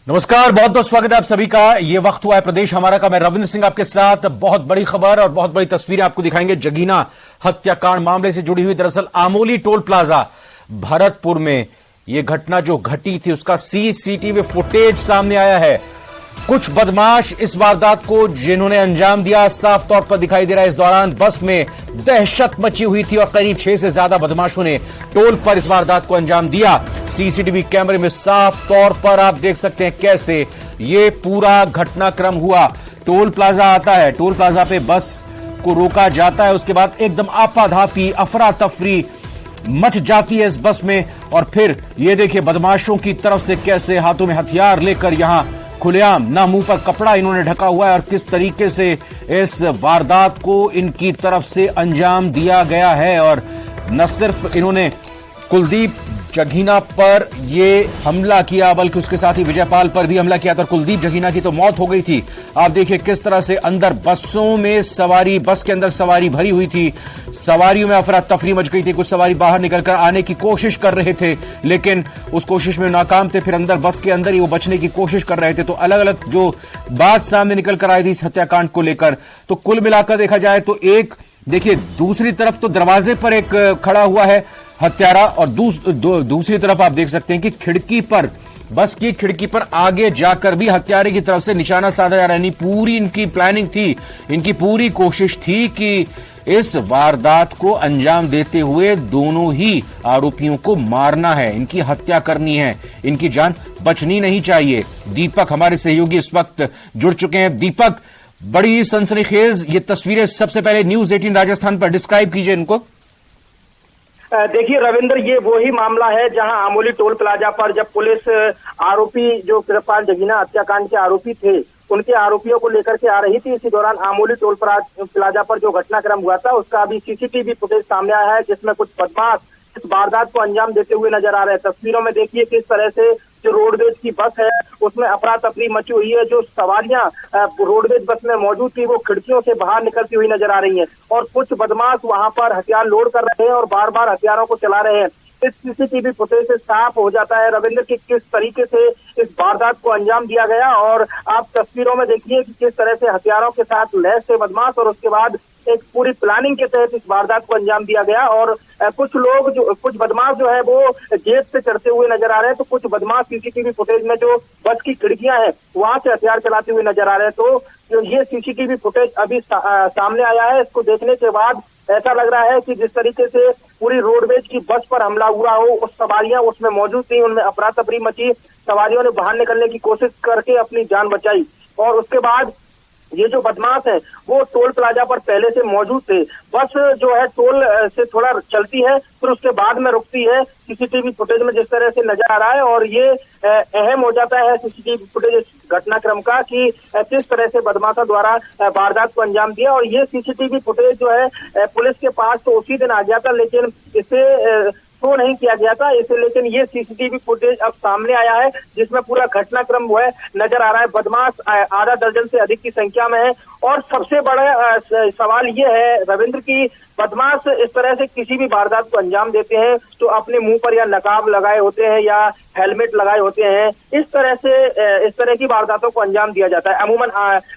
नमस्कार, बहुत बहुत स्वागत है आप सभी का। ये वक्त हुआ है प्रदेश हमारा का। मैं रविंद्र सिंह आपके साथ बहुत बड़ी खबर और बहुत बड़ी तस्वीरें आपको दिखाएंगे जगीना हत्याकांड मामले से जुड़ी हुई। दरअसल आमोली टोल प्लाजा भरतपुर में यह घटना जो घटी थी उसका सीसीटीवी फुटेज सामने आया है। कुछ बदमाश इस वारदात को जिन्होंने अंजाम दिया साफ तौर पर दिखाई दे रहा है। इस दौरान बस में दहशत मची हुई थी और करीब 6 से ज्यादा बदमाशों ने टोल पर इस वारदात को अंजाम दिया। सीसीटीवी कैमरे में साफ तौर पर आप देख सकते हैं कैसे ये पूरा घटनाक्रम हुआ। टोल प्लाजा आता है, टोल प्लाजा पे बस को रोका जाता है, उसके बाद एकदम आपाधापी अफरा तफरी मच जाती है इस बस में। और फिर ये देखिए बदमाशों की तरफ से कैसे हाथों में हथियार लेकर यहां खुलेआम, ना मुंह पर कपड़ा इन्होंने ढका हुआ है और किस तरीके से इस वारदात को इनकी तरफ से अंजाम दिया गया है। और न सिर्फ इन्होंने कुलदीप जगीना पर यह हमला किया बल्कि उसके साथ ही विजयपाल पर भी हमला किया था। कुलदीप जगीना की तो मौत हो गई थी। आप देखिए किस तरह से अंदर बसों में सवारी, बस के अंदर सवारी भरी हुई थी, सवारियों में अफरा तफरी मच गई थी। कुछ सवारी बाहर निकलकर आने की कोशिश कर रहे थे लेकिन उस कोशिश में नाकाम थे। फिर अंदर बस के अंदर ही वो बचने की कोशिश कर रहे थे। तो अलग अलग जो बात सामने निकल कर आई थी इस हत्याकांड को लेकर, तो कुल मिलाकर देखा जाए तो एक देखिए दूसरी तरफ तो दरवाजे पर एक खड़ा हुआ है हत्यारा और दूसरी तरफ आप देख सकते हैं कि खिड़की पर, बस की खिड़की पर आगे जाकर भी हत्यारे की तरफ से निशाना साधा जा रहा है। पूरी इनकी प्लानिंग थी, इनकी पूरी कोशिश थी कि इस वारदात को अंजाम देते हुए दोनों ही आरोपियों को मारना है, इनकी हत्या करनी है, इनकी जान बचनी नहीं चाहिए। दीपक हमारे सहयोगी इस वक्त जुड़ चुके हैं। दीपक, बड़ी सनसनीखेज ये तस्वीरें, सबसे पहले न्यूज 18 राजस्थान पर डिस्क्राइब कीजिए इनको। देखिए रविंद्र, ये वही मामला है जहां आमोली टोल प्लाजा पर जब पुलिस आरोपी जो कृपाल जगीना हत्याकांड के आरोपी थे उनके आरोपियों को लेकर के आ रही थी, इसी दौरान आमोली टोल प्लाजा पर जो घटनाक्रम हुआ था उसका अभी सीसीटीवी फुटेज सामने आया है जिसमें कुछ बदमाश इस वारदात को अंजाम देते हुए नजर आ रहे हैं। तस्वीरों में देखिए किस तरह से जो रोडवेज की बस है उसमें अफरा तफरी मची हुई है। जो सवारियां रोडवेज बस में मौजूद थी वो खिड़कियों से बाहर निकलती हुई नजर आ रही हैं और कुछ बदमाश वहां पर हथियार लोड कर रहे हैं और बार बार हथियारों को चला रहे हैं। इस सीसीटीवी फुटेज से साफ हो जाता है रविंद्र की किस तरीके से इस वारदात को अंजाम दिया गया। और आप तस्वीरों में देखिए कि किस तरह से हथियारों के साथ लैस थे बदमाश और उसके बाद एक पूरी प्लानिंग के तहत इस वारदात को अंजाम दिया गया। और कुछ बदमाश जो है वो जेब से चढ़ते हुए नजर आ रहे हैं, तो कुछ बदमाश सीसीटीवी फुटेज में जो बस की खिड़कियां हैं वहां से हथियार चलाते हुए नजर आ रहे हैं। तो ये सीसीटीवी फुटेज अभी सामने आया है। इसको देखने के बाद ऐसा लग रहा है कि जिस तरीके से पूरी रोडवेज की बस पर हमला हुआ हो, उस सवारियां उसमें मौजूद थी, उनमें अफरा तफरी मची, सवारियों ने बाहर निकलने की कोशिश करके अपनी जान बचाई और उसके बाद ये जो बदमाश है वो टोल प्लाजा पर पहले से मौजूद थे। बस जो है टोल से थोड़ा चलती है फिर उसके बाद में रुकती है, सीसीटीवी फुटेज में जिस तरह से नजर आ रहा है। और ये अहम हो जाता है सीसीटीवी फुटेज घटनाक्रम का कि किस तरह से बदमाशों द्वारा वारदात को अंजाम दिया। और ये सीसीटीवी फुटेज जो है पुलिस के पास तो उसी दिन आ गया था लेकिन इसे शो नहीं किया गया था इसे, लेकिन ये सीसीटीवी फुटेज अब सामने आया है जिसमें पूरा घटनाक्रम वो है नजर आ रहा है। बदमाश आधा दर्जन से अधिक की संख्या में है और सबसे बड़ा सवाल ये है रविंद्र की बदमाश इस तरह से किसी भी वारदात को अंजाम देते हैं तो अपने मुंह पर या नकाब लगाए होते हैं या हेलमेट लगाए होते हैं। इस तरह की वारदातों को अंजाम दिया जाता है। अमूमन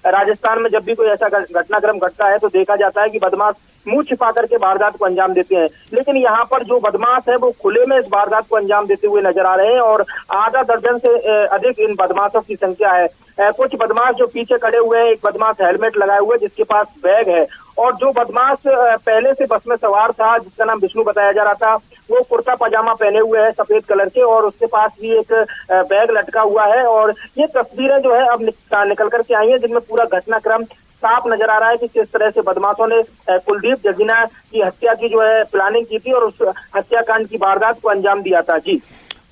राजस्थान में जब भी कोई ऐसा घटनाक्रम घटता है तो देखा जाता है कि बदमाश मुंह छिपा करके वारदात को अंजाम देते हैं, लेकिन यहाँ पर जो बदमाश है वो खुले में इस वारदात को अंजाम देते हुए नजर आ रहे हैं और आधा दर्जन से अधिक इन बदमाशों की संख्या है। कुछ बदमाश जो पीछे खड़े हुए हैं, एक बदमाश हेलमेट लगाए हुए जिसके पास बैग है और जो बदमाश पहले से बस में सवार था जिसका नाम विष्णु बताया जा रहा था वो कुर्ता पजामा पहने हुए है सफेद कलर के और उसके पास भी एक बैग लटका हुआ है। और ये तस्वीरें जो है अब निकल करके आई है जिनमें पूरा घटनाक्रम साफ नजर आ रहा है कि किस तरह से बदमाशों ने कुलदीप जगीना की हत्या की जो है प्लानिंग की थी और उस हत्याकांड की वारदात को अंजाम दिया था। जी,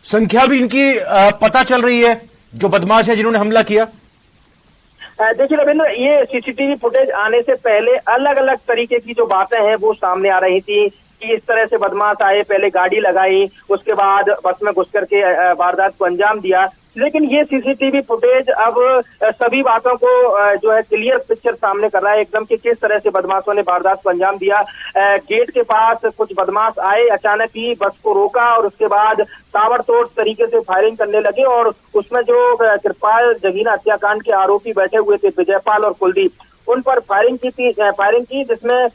संख्या भी इनकी पता चल रही है जो बदमाश है जिन्होंने हमला किया। देखिए रविंद्र, ये सीसीटीवी फुटेज आने से पहले अलग अलग तरीके की जो बातें हैं वो सामने आ रही थी कि इस तरह से बदमाश आए, पहले गाड़ी लगाई, उसके बाद बस में घुस करके वारदात को अंजाम दिया। लेकिन ये सीसीटीवी फुटेज अब सभी बातों को जो है क्लियर पिक्चर सामने कर रहा है एकदम कि किस तरह से बदमाशों ने वारदात को अंजाम दिया। गेट के पास कुछ बदमाश आए, अचानक ही बस को रोका और उसके बाद ताबड़तोड़ तरीके से फायरिंग करने लगे और उसमें जो कृपाल जगीना हत्याकांड के आरोपी बैठे हुए थे विजयपाल और कुलदीप, उन पर फायरिंग की जिसमें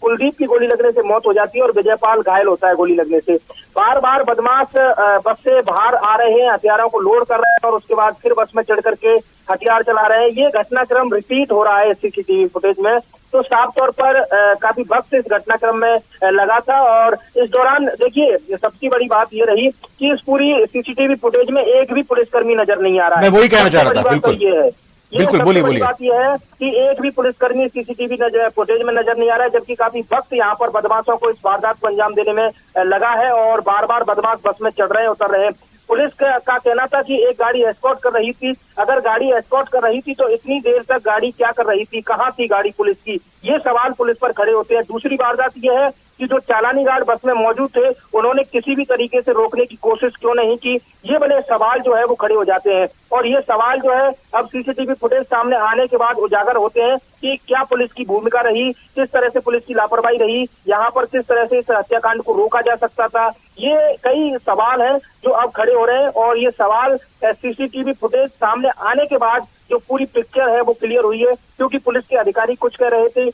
कुलदीप की गोली लगने से मौत हो जाती है और विजयपाल घायल होता है गोली लगने से। बार बार बदमाश बस से बाहर आ रहे हैं, हथियारों को लोड कर रहे हैं और उसके बाद फिर बस में चढ़ करके हथियार चला रहे हैं। ये घटनाक्रम रिपीट हो रहा है सीसीटीवी फुटेज में, तो साफ तौर पर काफी वक्त इस घटनाक्रम में लगा था। और इस दौरान देखिए सबसे बड़ी बात ये रही कि इस पूरी सीसीटीवी फुटेज में एक भी पुलिसकर्मी नजर नहीं आ रहा है। मैं वही कहना चाह रहा था। बिल्कुल ये है, बिल्कुल, बोलिए बोलिए। बात यह है कि एक भी पुलिसकर्मी सीसीटीवी फुटेज में नजर नहीं आ रहा है, जबकि काफी वक्त यहाँ पर बदमाशों को इस वारदात को अंजाम देने में लगा है और बार बार बदमाश बस में चढ़ रहे हैं, उतर रहे हैं। पुलिस का कहना था कि एक गाड़ी एस्कॉर्ट कर रही थी, अगर गाड़ी एस्कॉर्ट कर रही थी तो इतनी देर तक गाड़ी क्या कर रही थी, कहाँ थी गाड़ी पुलिस की, ये सवाल पुलिस पर खड़े होते हैं। दूसरी वारदात यह है कि जो चालानी गार्ड बस में मौजूद थे उन्होंने किसी भी तरीके से रोकने की कोशिश क्यों नहीं की, ये बड़े सवाल जो है वो खड़े हो जाते हैं। और ये सवाल जो है अब सीसीटीवी फुटेज सामने आने के बाद उजागर होते हैं कि क्या पुलिस की भूमिका रही, किस तरह से पुलिस की लापरवाही रही, यहाँ पर किस तरह से इस हत्याकांड को रोका जा सकता था। ये कई सवाल हैं जो अब खड़े हो रहे हैं और ये सवाल सीसीटीवी फुटेज सामने आने के बाद जो पूरी पिक्चर है वो क्लियर हुई है, क्योंकि पुलिस के अधिकारी कुछ कह रहे थे,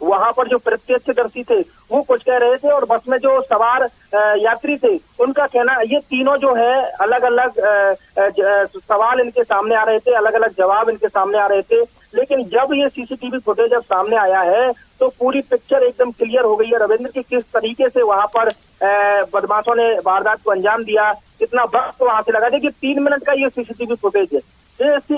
वहां पर जो प्रत्यक्षदर्शी थे वो कुछ कह रहे थे और बस में जो सवार यात्री थे उनका कहना, ये तीनों जो है अलग अलग सवाल इनके सामने आ रहे थे, अलग अलग जवाब इनके सामने आ रहे थे। लेकिन जब ये सीसीटीवी फुटेज जब सामने आया है तो पूरी पिक्चर एकदम क्लियर हो गई है रविंद्र की किस तरीके से वहां पर बदमाशों ने वारदात को अंजाम दिया, कितना वक्त वहां से लगा। देखिए 3 मिनट का ये सीसीटीवी फुटेज है।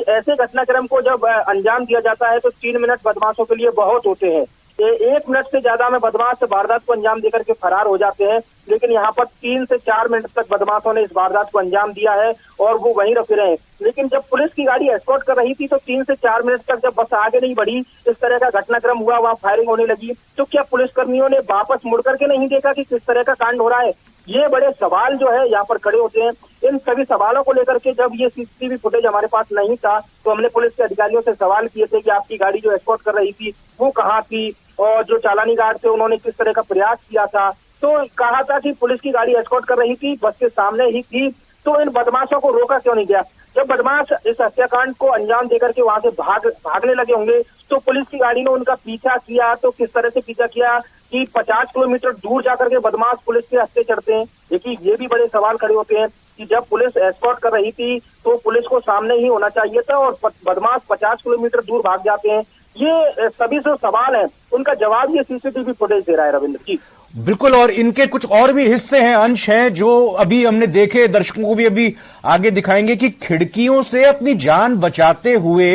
ऐसे घटनाक्रम को जब अंजाम दिया जाता है तो 3 मिनट बदमाशों के लिए बहुत होते हैं। 1 मिनट से ज्यादा में बदमाश वारदात को अंजाम देकर के फरार हो जाते हैं, लेकिन यहाँ पर 3 से 4 मिनट तक बदमाशों ने इस वारदात को अंजाम दिया है और वो वहीं रुके रहे। लेकिन जब पुलिस की गाड़ी एस्कॉर्ट कर रही थी तो 3 से 4 मिनट तक जब बस आगे नहीं बढ़ी, इस तरह का घटनाक्रम हुआ, वहां फायरिंग होने लगी, तो क्या पुलिसकर्मियों ने वापस मुड़ करके नहीं देखा कि किस तरह का कांड हो रहा है? ये बड़े सवाल जो है यहाँ पर खड़े होते हैं। इन सभी सवालों को लेकर के जब ये सीसीटीवी फुटेज हमारे पास नहीं था तो हमने पुलिस के अधिकारियों से सवाल किए थे कि आपकी गाड़ी जो एस्कॉर्ट कर रही थी वो कहाँ थी और जो चालानी गार्ड थे उन्होंने किस तरह का प्रयास किया था। तो कहा था कि पुलिस की गाड़ी एस्कॉर्ट कर रही थी, बस के सामने ही थी, तो इन बदमाशों को रोका क्यों नहीं गया? जब बदमाश इस हत्याकांड को अंजाम देकर के वहां से भागने लगे होंगे तो पुलिस की गाड़ी ने उनका पीछा किया, तो किस तरह से पीछा किया कि 50 किलोमीटर दूर जाकर के बदमाश पुलिस के हत्थे चढ़ते हैं? देखिए ये भी बड़े सवाल खड़े होते हैं कि जब पुलिस एस्कॉर्ट कर रही थी तो पुलिस को सामने ही होना चाहिए था और बदमाश 50 किलोमीटर दूर भाग जाते हैं। ये सभी जो सवाल हैं उनका जवाब ये सीसीटीवी फुटेज दे रहा है रविंद्र जी। बिल्कुल, और इनके कुछ और भी हिस्से हैं, अंश हैं जो अभी हमने देखे, दर्शकों को भी अभी आगे दिखाएंगे कि खिड़कियों से अपनी जान बचाते हुए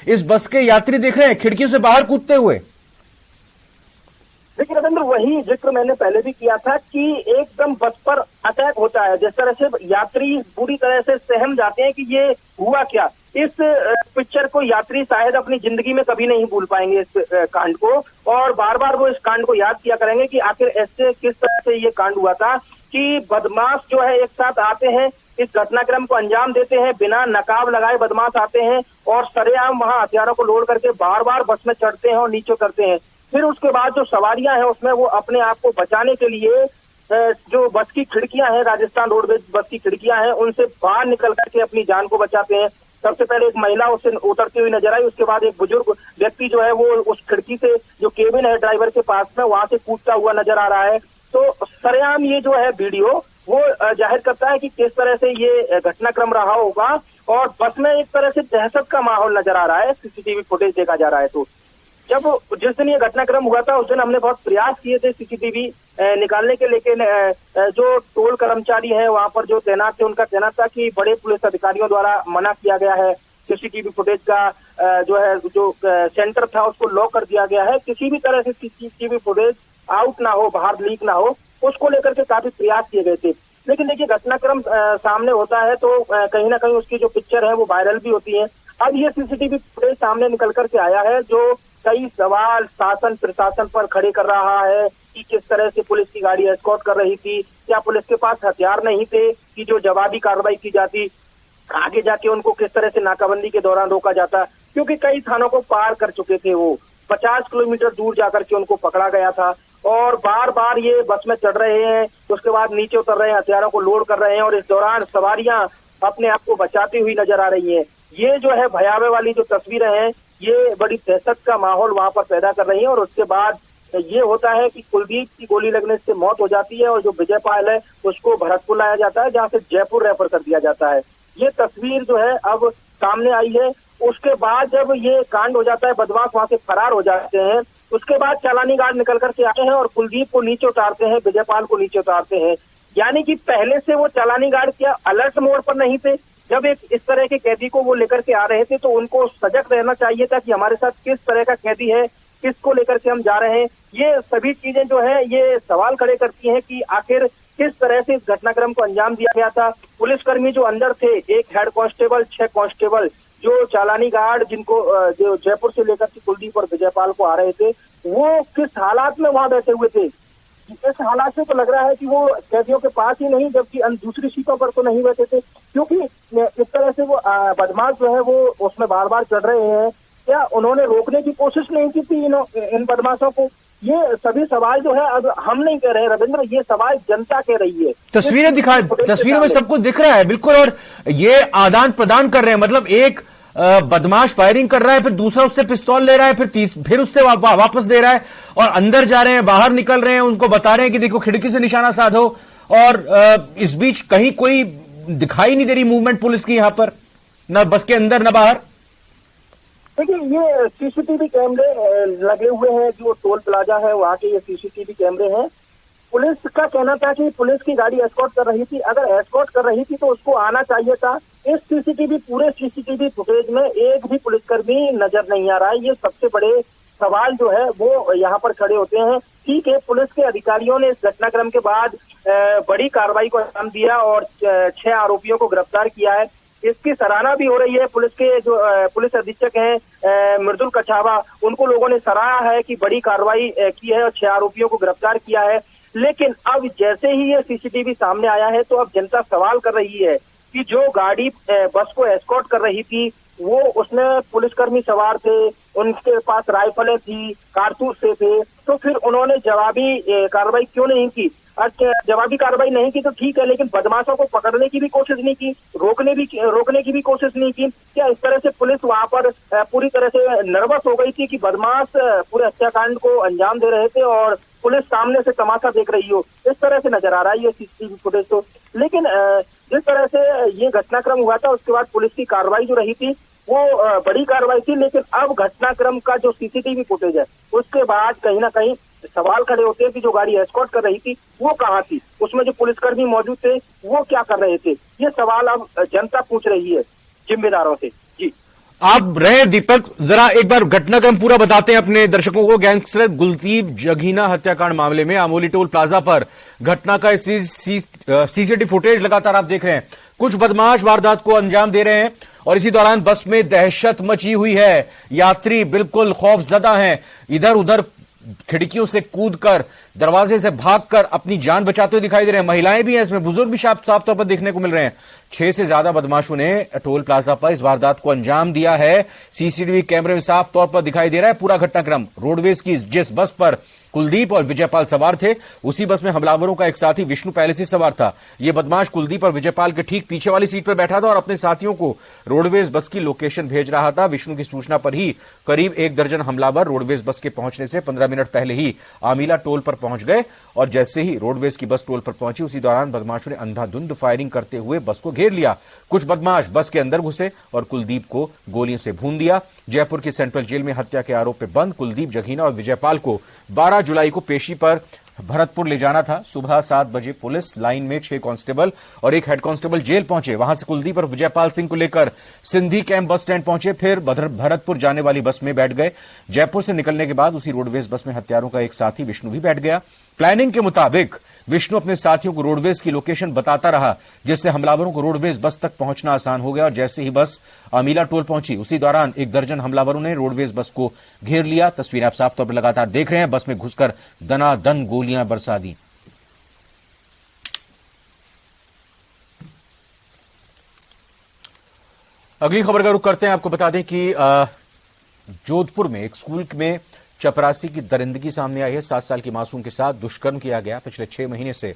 इस बस के यात्री देख रहे हैं, खिड़कियों से बाहर कूदते हुए। देखिए रविंद्र, वही जिक्र मैंने पहले भी किया था कि एकदम बस पर अटैक होता है, जिस तरह से यात्री पूरी तरह से सहम जाते हैं कि ये हुआ क्या। इस पिक्चर को यात्री शायद अपनी जिंदगी में कभी नहीं भूल पाएंगे, इस कांड को, और बार बार वो इस कांड को याद किया करेंगे कि आखिर ऐसे किस तरह से ये कांड हुआ था कि बदमाश जो है एक साथ आते हैं, इस घटनाक्रम को अंजाम देते हैं, बिना नकाब लगाए बदमाश आते हैं और सरेआम वहां हथियारों को लोड करके बार बार बस में चढ़ते हैं और नीचे करते हैं। फिर उसके बाद जो सवारियां हैं उसमें वो अपने आप को बचाने के लिए जो बस की खिड़कियां हैं, राजस्थान रोडवेज बस की खिड़कियां हैं, उनसे बाहर निकल करके अपनी जान को बचाते हैं। सबसे पहले एक महिला उससे उतरती हुई नजर आई, उसके बाद एक बुजुर्ग व्यक्ति जो है वो उस खिड़की से, जो केबिन है ड्राइवर के पास में, वहां से कूदता हुआ नजर आ रहा है। तो सरेआम ये जो है वीडियो वो जाहिर करता है कि किस तरह से ये घटनाक्रम रहा होगा और बस में एक तरह से दहशत का माहौल नजर आ रहा है। सीसीटीवी फुटेज देखा जा रहा है तो जब जिस दिन ये घटनाक्रम हुआ था उस दिन हमने बहुत प्रयास किए थे सीसीटीवी निकालने के, लेकिन जो टोल कर्मचारी हैं वहां पर जो तैनात थे उनका कहना था कि बड़े पुलिस अधिकारियों द्वारा मना किया गया है। सीसीटीवी फुटेज का जो सेंटर था उसको लॉक कर दिया गया है, किसी भी तरह से सीसीटीवी फुटेज आउट ना हो, बाहर लीक ना हो, उसको लेकर के काफी प्रयास किए गए थे। लेकिन देखिए घटनाक्रम सामने होता है तो कहीं ना कहीं उसकी जो पिक्चर है वो वायरल भी होती है। अब ये सीसीटीवी फुटेज सामने निकल करके आया है जो कई सवाल शासन प्रशासन पर खड़े कर रहा है कि किस तरह से पुलिस की गाड़ी एस्कॉर्ट कर रही थी, क्या पुलिस के पास हथियार नहीं थे कि जो जवाबी कार्रवाई की जाती। आगे जाके उनको किस तरह से नाकाबंदी के दौरान रोका जाता, क्योंकि कई थानों को पार कर चुके थे वो, 50 किलोमीटर दूर जाकर के उनको पकड़ा गया था और बार बार ये बस में चढ़ रहे हैं, उसके बाद नीचे उतर रहे हैं, हथियारों को लोड कर रहे हैं और इस दौरान सवारियां अपने आप को बचाती हुई नजर आ रही हैं। ये जो है भयावह वाली जो तस्वीरें हैं, ये बड़ी दहशत का माहौल वहां पर पैदा कर रही हैं और उसके बाद ये होता है कि कुलदीप की गोली लगने से मौत हो जाती है और जो विजयपाल है उसको भरतपुर लाया जाता है, जहां से जयपुर रेफर कर दिया जाता है। ये तस्वीर जो है अब सामने आई है। उसके बाद जब ये कांड हो जाता है, बदमाश वहां से फरार हो जाते हैं, उसके बाद चालानी गार्ड निकल करके आते हैं और कुलदीप को नीचे उतारते हैं, विजयपाल को नीचे उतारते हैं। यानी कि पहले से वो चालानी गार्ड क्या अलर्ट मोड पर नहीं थे? जब एक इस तरह के कैदी को वो लेकर के आ रहे थे तो उनको सजग रहना चाहिए था कि हमारे साथ किस तरह का कैदी है, किसको लेकर के हम जा रहे हैं। ये सभी चीजें जो है ये सवाल खड़े करती हैं कि आखिर किस तरह से इस घटनाक्रम को अंजाम दिया गया था। पुलिसकर्मी जो अंदर थे, एक हेड कांस्टेबल, 6 कांस्टेबल, जो चालानी गार्ड जिनको जो जयपुर से लेकर के कुलदीप और विजयपाल को आ रहे थे, वो किस हालात में वहां बैठे हुए थे? इस हालात से तो लग रहा है कि वो कैदियों के पास ही नहीं, जबकि दूसरी सीटों पर तो नहीं बैठे थे, क्योंकि इस तरह से वो बदमाश जो है वो उसमें बार बार चढ़ रहे हैं। क्या उन्होंने रोकने की कोशिश नहीं की थी इन बदमाशों को? ये सभी सवाल जो है अब हम नहीं कह रहे हैं रविंद्र, ये सवाल जनता कह रही है। तस्वीरों में सब कुछ दिख रहा है बिल्कुल, और ये आदान प्रदान कर रहे हैं। मतलब एक बदमाश फायरिंग कर रहा है, फिर दूसरा उससे पिस्तौल ले रहा है, फिर उससे वापस दे रहा है और अंदर जा रहे हैं, बाहर निकल रहे हैं, उनको बता रहे हैं कि देखो खिड़की से निशाना साधो। और इस बीच कहीं कोई दिखाई नहीं दे रही मूवमेंट पुलिस की यहां पर, न बस के अंदर न बाहर। देखिए, ये सीसीटीवी कैमरे लगे हुए हैं, जो टोल प्लाजा है वहां के ये सीसीटीवी कैमरे हैं। पुलिस का कहना था कि पुलिस की गाड़ी एस्कॉर्ट कर रही थी, अगर एस्कॉर्ट कर रही थी तो उसको आना चाहिए था। इस पूरे सीसीटीवी फुटेज में एक भी पुलिसकर्मी नजर नहीं आ रहा है। ये सबसे बड़े सवाल जो है वो यहाँ पर खड़े होते हैं। ठीक है, पुलिस के अधिकारियों ने इस घटनाक्रम के बाद बड़ी कार्रवाई को अंजाम दिया और 6 आरोपियों को गिरफ्तार किया है। इसकी सराहना भी हो रही है। पुलिस के जो पुलिस अधीक्षक हैं मृदुल कछावा, उनको लोगों ने सराहा है कि बड़ी कार्रवाई की है और 6 आरोपियों को गिरफ्तार किया है। लेकिन अब जैसे ही ये सीसीटीवी सामने आया है तो अब जनता सवाल कर रही है कि जो गाड़ी बस को एस्कॉर्ट कर रही थी वो उसमें पुलिसकर्मी सवार थे, उनके पास राइफलें थी, कारतूस से थे, तो फिर उन्होंने जवाबी कार्रवाई क्यों नहीं की? जवाबी कार्रवाई नहीं की तो ठीक है, लेकिन बदमाशों को पकड़ने की भी कोशिश नहीं की, रोकने की भी कोशिश नहीं की। क्या इस तरह से पुलिस वहां पर पूरी तरह से नर्वस हो गई थी कि बदमाश पूरे हत्याकांड को अंजाम दे रहे थे और पुलिस सामने से तमाशा देख रही हो? इस तरह से नजर आ रहा है ये सीसीटीवी फुटेज तो। लेकिन जिस तरह से ये घटनाक्रम हुआ था उसके बाद पुलिस की कार्रवाई जो रही थी वो बड़ी कार्रवाई थी, लेकिन अब घटनाक्रम का जो सीसीटीवी फुटेज है उसके बाद कहीं ना कहीं सवाल खड़े होते हैं कि जो गाड़ी एस्कॉर्ट कर रही थी वो कहाँ थी, उसमें जो पुलिसकर्मी मौजूद थे वो क्या कर रहे थे? ये सवाल अब जनता पूछ रही है जिम्मेदारों से। जी आप रहे दीपक, जरा एक बार घटनाक्रम पूरा बताते हैं अपने दर्शकों को। गैंगस्टर कुलदीप जगीना हत्याकांड मामले में अमोली टोल प्लाजा पर घटना का सीसीटीवी फुटेज लगातार आप देख रहे हैं। कुछ बदमाश वारदात को अंजाम दे रहे हैं और इसी दौरान बस में दहशत मची हुई है। यात्री बिल्कुल खौफजदा हैं, इधर उधर खिड़कियों से कूदकर, दरवाजे से भागकर अपनी जान बचाते हुए दिखाई दे रहे हैं। महिलाएं भी हैं इसमें, बुजुर्ग भी साफ तौर पर देखने को मिल रहे हैं। 6 से ज्यादा बदमाशों ने टोल प्लाजा पर इस वारदात को अंजाम दिया है। सीसीटीवी कैमरे में साफ तौर पर दिखाई दे रहा है पूरा घटनाक्रम। रोडवेज की जिस बस पर कुलदीप और विजयपाल सवार थे उसी बस में हमलावरों का एक साथी विष्णु पहले से सवार था। यह बदमाश कुलदीप और विजयपाल के ठीक पीछे वाली सीट पर बैठा था और अपने साथियों को रोडवेज बस की लोकेशन भेज रहा था। विष्णु की सूचना पर ही करीब 1 दर्जन हमलावर रोडवेज बस के पहुंचने से 15 मिनट पहले ही आमीला टोल पर पहुंच गए और जैसे ही रोडवेज की बस टोल पर पहुंची उसी दौरान बदमाशों ने अंधाधुंध फायरिंग करते हुए बस को घेर लिया। कुछ बदमाश बस के अंदर घुसे और कुलदीप को गोलियों से भून दिया। जयपुर की सेंट्रल जेल में हत्या के आरोप में बंद कुलदीप जगीना और विजयपाल को 12 जुलाई को पेशी पर भरतपुर ले जाना था। सुबह 7 बजे पुलिस लाइन में 6 कांस्टेबल और 1 हेड कांस्टेबल जेल पहुंचे। वहां से कुलदीप और विजयपाल सिंह को लेकर सिंधी कैंप बस स्टैंड पहुंचे, फिर भरतपुर जाने वाली बस में बैठ गए। जयपुर से निकलने के बाद उसी रोडवेज बस में हत्यारों का एक साथी विष्णु भी बैठ गया। प्लानिंग के मुताबिक विष्णु अपने साथियों को रोडवेज की लोकेशन बताता रहा, जिससे हमलावरों को रोडवेज बस तक पहुंचना आसान हो गया और जैसे ही बस अमीला टोल पहुंची उसी दौरान 1 दर्जन हमलावरों ने रोडवेज बस को घेर लिया। तस्वीर आप साफ तौर पर लगातार देख रहे हैं। बस में घुसकर दनादन गोलियां बरसा दी। अगली खबर का रुख करते हैं। आपको बता दें कि जोधपुर में एक स्कूल में चपरासी की दरिंदगी सामने आई है। 7 साल की मासूम के साथ दुष्कर्म किया गया। पिछले 6 महीने से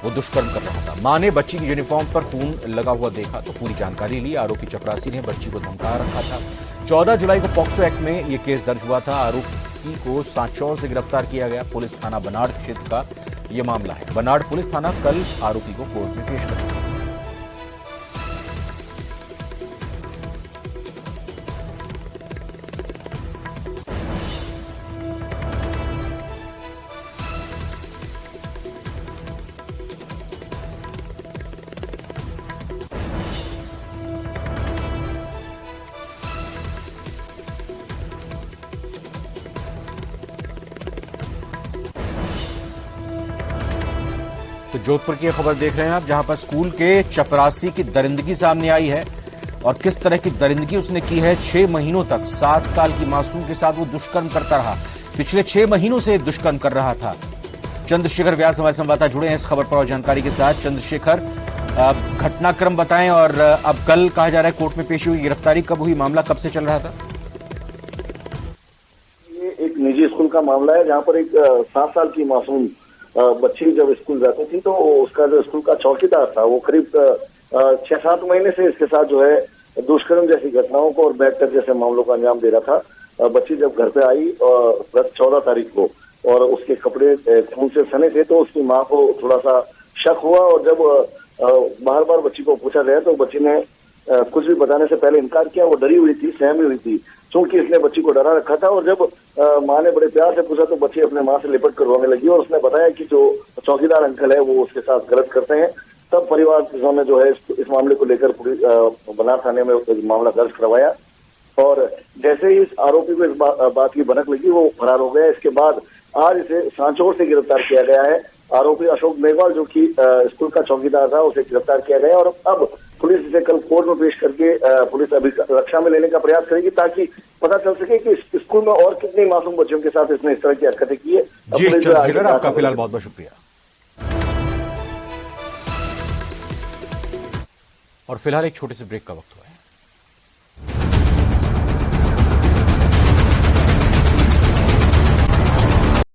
वो दुष्कर्म कर रहा था। मां ने बच्ची की यूनिफॉर्म पर खून लगा हुआ देखा तो पूरी जानकारी ली। आरोपी चपरासी ने बच्ची को धमका रखा था। 14 जुलाई को पॉक्सो एक्ट में यह केस दर्ज हुआ था। आरोपी को सांचौर से गिरफ्तार किया गया। पुलिस थाना बनाड़ क्षेत्र का यह मामला है। बनाड़ पुलिस थाना कल आरोपी को कोर्ट में पेश करेगा। तो जोधपुर की खबर देख रहे हैं आप, जहां पर स्कूल के चपरासी की दरिंदगी सामने आई है और किस तरह की दरिंदगी उसने की है। 6 महीनों तक 7 साल की मासूम के साथ वो दुष्कर्म करता रहा। पिछले 6 महीनों से दुष्कर्म कर रहा था। चंद्रशेखर व्यास हमारे संवाददाता जुड़े हैं इस खबर पर और जानकारी के साथ। चंद्रशेखर, घटनाक्रम बताएं और अब कल कहा जा रहा है कोर्ट में पेशी हुई। गिरफ्तारी कब हुई? मामला कब से चल रहा था? ये एक निजी स्कूल का मामला है जहां पर एक 7 साल की मासूम बच्ची जब स्कूल जाती थी तो उसका जो स्कूल का चौकीदार था वो करीब 6-7 महीने से इसके साथ जो है दुष्कर्म जैसी घटनाओं को और बैठकर जैसे मामलों का अंजाम दे रहा था। बच्ची जब घर पे आई गत 14 तारीख को और उसके कपड़े खून से सने थे तो उसकी माँ को थोड़ा सा शक हुआ और जब बार बार बच्ची को पूछा गया तो बच्ची ने कुछ भी बताने से पहले इनकार किया। वो डरी हुई थी, सहमी हुई थी, क्योंकि इसने बच्ची को डरा रखा था। और जब माँ ने बड़े प्यार से पूछा तो बच्ची अपने माँ से लिपट कर रोने लगी और उसने बताया कि जो चौकीदार अंकल है वो उसके साथ गलत करते हैं। तब परिवार ने जो है इस मामले को लेकर बनाड़ थाने में मामला दर्ज करवाया और जैसे ही इस आरोपी को इस बात की भनक लगी वो फरार हो गया। इसके बाद आज इसे सांचौर से गिरफ्तार किया गया है। आरोपी अशोक मेघवाल जो कि स्कूल का चौकीदार था उसे गिरफ्तार किया गया और अब पुलिस इसे कल कोर्ट में पेश करके पुलिस अभी रक्षा में लेने का प्रयास करेगी ताकि पता चल सके कि स्कूल में और कितने मासूम बच्चों के साथ इसने इस तरह की हरकतें की है। जी चंद्रशेखर, आपका फिलहाल बहुत बहुत शुक्रिया। और फिलहाल एक छोटे से ब्रेक का वक्त हुआ।